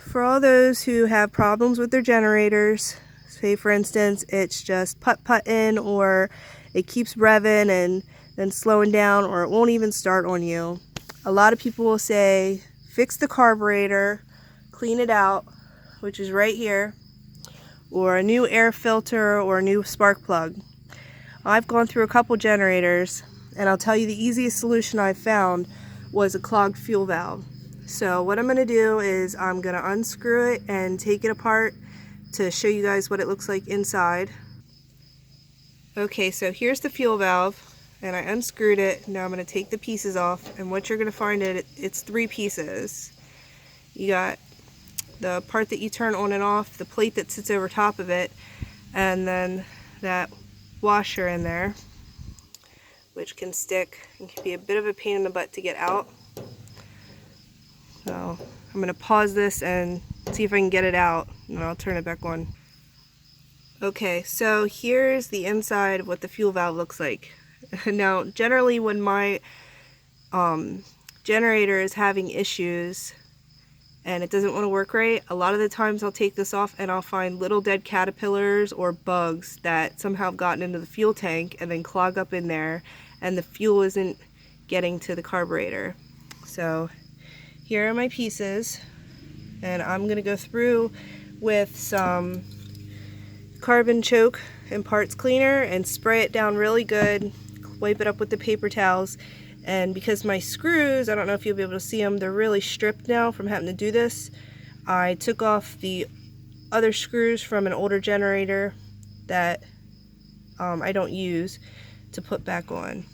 for all those who have problems with their generators, say for instance it's just putt-putting, or it keeps revving and then slowing down, or it won't even start on you, a lot of people will say fix the carburetor, clean it out, which is right here, or a new air filter or a new spark plug. I've gone through a couple generators, and I'll tell you the easiest solution I've found was a clogged fuel valve. So what I'm going to do is I'm going to unscrew it and take it apart to show you guys what it looks like inside. Okay, so here's the fuel valve, and I unscrewed it. Now I'm going to take the pieces off, and what you're going to find it's 3 pieces. You got the part that you turn on and off, the plate that sits over top of it, and then that washer in there, which can stick and can be a bit of a pain in the butt to get out. So I'm going to pause this and see if I can get it out, and I'll turn it back on. Okay, so here's the inside of what the fuel valve looks like. Now, generally when my generator is having issues and it doesn't want to work right, a lot of the times I'll take this off and I'll find little dead caterpillars or bugs that somehow have gotten into the fuel tank and then clog up in there, and the fuel isn't getting to the carburetor. So here are my pieces, and I'm going to go through with some carbon choke and parts cleaner and spray it down really good, wipe it up with the paper towels. And because my screws, I don't know if you'll be able to see them, they're really stripped now from having to do this, I took off the other screws from an older generator that I don't use to put back on.